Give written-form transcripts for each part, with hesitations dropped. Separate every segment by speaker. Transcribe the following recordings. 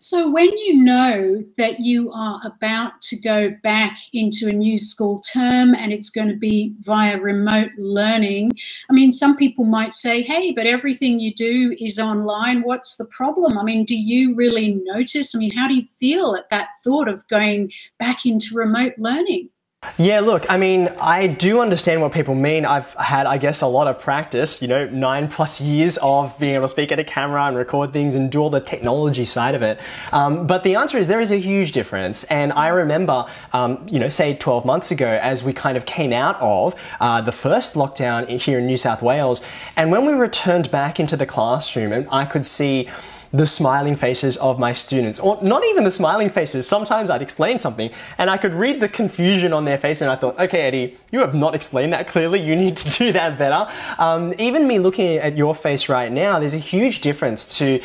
Speaker 1: So when you know that you are about to go back into a new school term and it's going to be via remote learning, I mean, some people might say, hey, but everything you do is online. What's the problem? I mean, do you really notice? I mean, how do you feel at that thought of going back into remote learning?
Speaker 2: Yeah, look, I mean, I do understand what people mean. I've had, I guess, a lot of practice, 9+ years of being able to speak at a camera and record things and do all the technology side of it. But the answer is there is a huge difference. And I remember, say 12 months ago, as we kind of came out of the first lockdown here in New South Wales, and when we returned back into the classroom and I could see the smiling faces of my students, or not even the smiling faces. Sometimes I'd explain something and I could read the confusion on their face and I thought, okay, Eddie, you have not explained that clearly. You need to do that better. Even me looking at your face right now, there's a huge difference to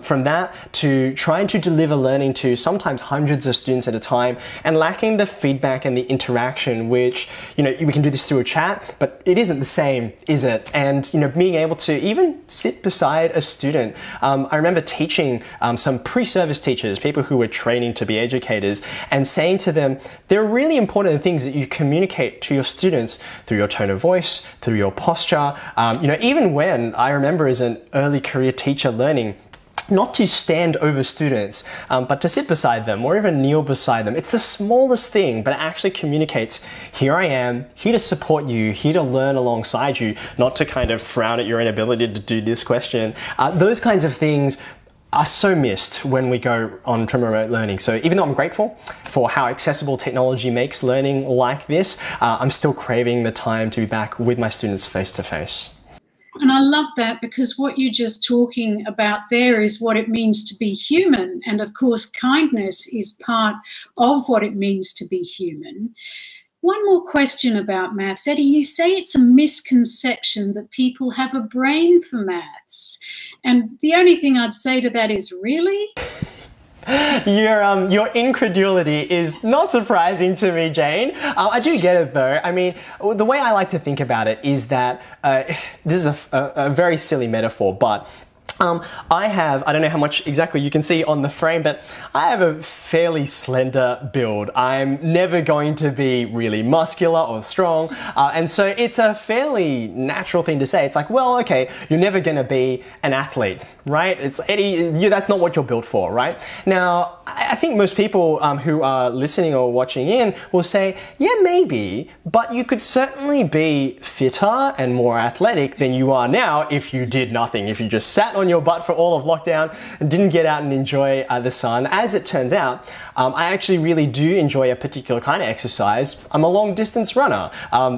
Speaker 2: from that to trying to deliver learning to sometimes hundreds of students at a time and lacking the feedback and the interaction, which, we can do this through a chat, but it isn't the same, is it? And, being able to even sit beside a student. I remember teaching some pre-service teachers, people who were training to be educators, and saying to them, there are really important things that you communicate to your students through your tone of voice, through your posture. Even when I remember as an early career teacher learning not to stand over students, but to sit beside them or even kneel beside them. It's the smallest thing, but it actually communicates, here I am, here to support you, here to learn alongside you, not to kind of frown at your inability to do this question. Those kinds of things are so missed when we go on to remote learning. So even though I'm grateful for how accessible technology makes learning like this, I'm still craving the time to be back with my students face to face.
Speaker 1: And I love that, because what you're just talking about there is what it means to be human. And of course, kindness is part of what it means to be human. One more question about maths. Eddie, you say it's a misconception that people have a brain for maths. And the only thing I'd say to that is, really?
Speaker 2: Your incredulity is not surprising to me, Jane. I do get it though. I mean, the way I like to think about it is that this is a very silly metaphor, but I don't know how much exactly you can see on the frame, but I have a fairly slender build. I'm never going to be really muscular or strong, and so it's a fairly natural thing to say. It's like, well, okay, you're never going to be an athlete, right? It's Eddie, that's not what you're built for, right? Now, I think most people who are listening or watching in will say, yeah, maybe, but you could certainly be fitter and more athletic than you are now if you did nothing, if you just sat on your butt for all of lockdown and didn't get out and enjoy the sun. As it turns out, I actually really do enjoy a particular kind of exercise. I'm a long distance runner.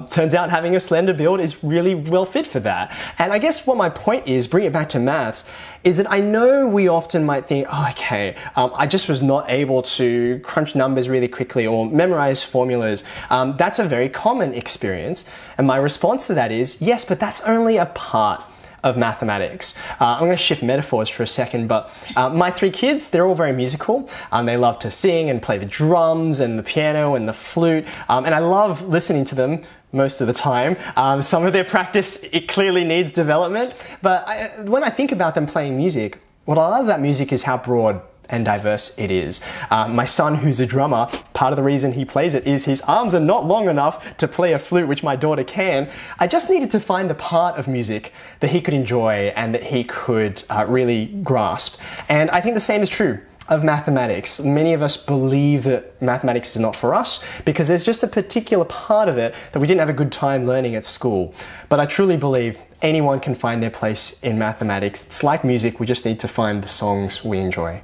Speaker 2: Turns out having a slender build is really well fit for that. And I guess what my point is, bring it back to maths, is that I know we often might think, oh, okay, I just was not able to crunch numbers really quickly or memorize formulas. That's a very common experience. And my response to that is, yes, but that's only a part of mathematics. I'm going to shift metaphors for a second, but my 3 kids, they're all very musical. They love to sing and play the drums and the piano and the flute, and I love listening to them most of the time. Some of their practice, it clearly needs development, but when I think about them playing music, what I love about music is how broad and diverse it is. My son, who's a drummer, part of the reason he plays it is his arms are not long enough to play a flute, which my daughter can. I just needed to find the part of music that he could enjoy and that he could really grasp. And I think the same is true of mathematics. Many of us believe that mathematics is not for us because there's just a particular part of it that we didn't have a good time learning at school. But I truly believe anyone can find their place in mathematics. It's like music, we just need to find the songs we enjoy.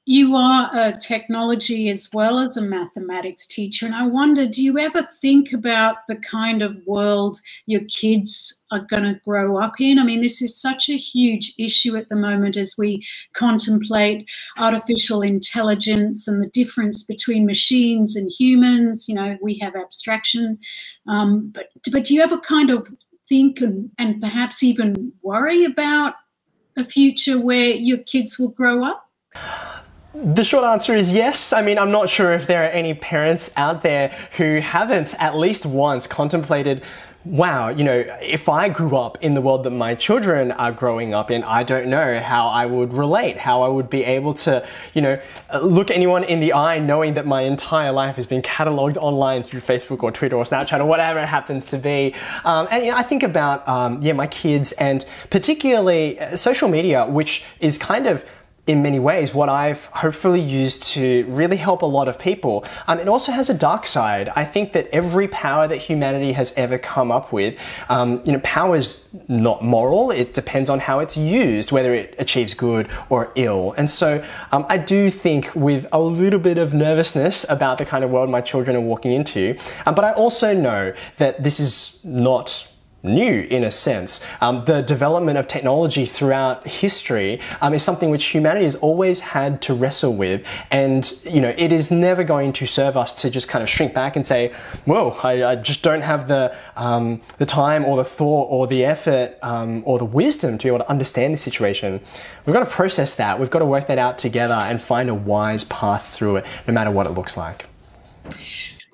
Speaker 1: You are a technology as well as a mathematics teacher, and I wonder, do you ever think about the kind of world your kids are going to grow up in? I mean, this is such a huge issue at the moment as we contemplate artificial intelligence and the difference between machines and humans. We have abstraction, but do you ever kind of think and perhaps even worry about a future where your kids will grow up?
Speaker 2: The short answer is yes. I mean, I'm not sure if there are any parents out there who haven't at least once contemplated wow, you know, if I grew up in the world that my children are growing up in, I don't know how I would relate, how I would be able to, you know, look anyone in the eye knowing that my entire life has been catalogued online through Facebook or Twitter or Snapchat or whatever it happens to be. And you know, I think about, my kids, and particularly social media, which is kind of, in many ways, what I've hopefully used to really help a lot of people. It also has a dark side. I think that every power that humanity has ever come up with, you know, power is not moral. It depends on how it's used, whether it achieves good or ill. And so I do think with a little bit of nervousness about the kind of world my children are walking into, but I also know that this is not new in a sense. The development of technology throughout history is something which humanity has always had to wrestle with, and you know, it is never going to serve us to just kind of shrink back and say, whoa, I just don't have the time or the thought or the effort or the wisdom to be able to understand the situation. We've got to process that, we've got to work that out together and find a wise path through it, no matter what it looks like.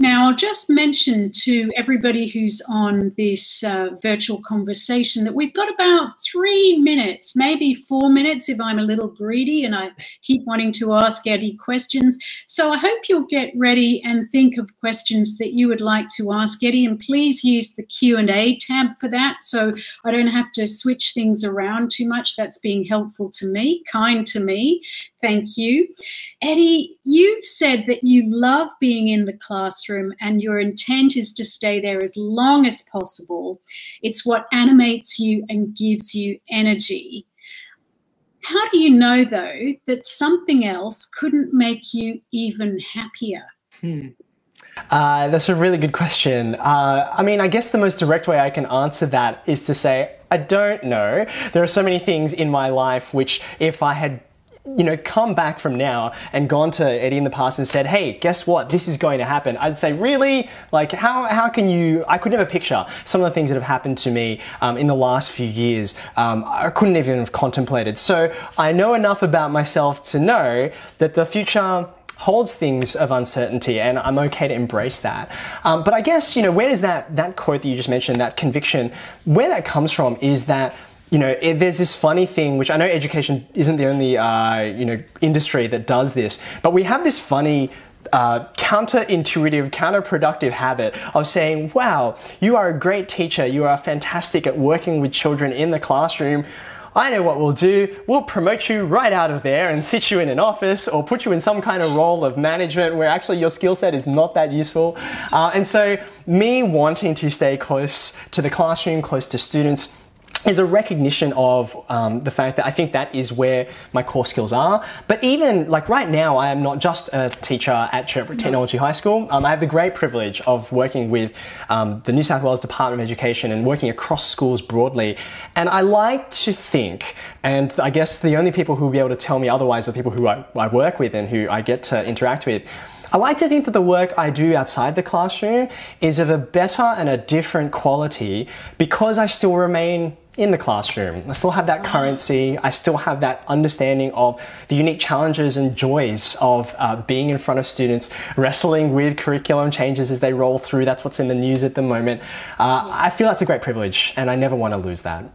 Speaker 1: Now, I'll just mention to everybody who's on this virtual conversation that we've got about 3 minutes, maybe 4 minutes if I'm a little greedy and I keep wanting to ask Eddie questions. So I hope you'll get ready and think of questions that you would like to ask Eddie, and please use the Q&A tab for that so I don't have to switch things around too much. That's being helpful to me, kind to me. Thank you. Eddie, you've said that you love being in the classroom and your intent is to stay there as long as possible. It's what animates you and gives you energy. How do you know, though, that something else couldn't make you even happier?
Speaker 2: That's a really good question. I mean, I guess the most direct way I can answer that is to say, I don't know. There are so many things in my life which, if I had, you know, come back from now and gone to Eddie in the past and said, hey, guess what? This is going to happen. I'd say, really? Like, how can you, I could never picture some of the things that have happened to me in the last few years. I couldn't even have contemplated. So I know enough about myself to know that the future holds things of uncertainty, and I'm okay to embrace that. But I guess, you know, where does that quote that you just mentioned, that conviction, where that comes from is that, you know, there's this funny thing, which I know education isn't the only, you know, industry that does this, but we have this funny counterintuitive, counterproductive habit of saying, wow, you are a great teacher, you are fantastic at working with children in the classroom. I know what we'll do. We'll promote you right out of there and sit you in an office or put you in some kind of role of management where actually your skill set is not that useful. And so me wanting to stay close to the classroom, close to students, is a recognition of the fact that I think that is where my core skills are. But even like right now, I am not just a teacher at Sherbrooke Technology High School. I have the great privilege of working with the New South Wales Department of Education and working across schools broadly. And I like to think, and I guess the only people who will be able to tell me otherwise are people who I work with and who I get to interact with. I like to think that the work I do outside the classroom is of a better and a different quality because I still remain in the classroom. I still have that currency. I still have that understanding of the unique challenges and joys of being in front of students, wrestling with curriculum changes as they roll through. That's what's in the news at the moment. I feel that's a great privilege, and I never want to lose that.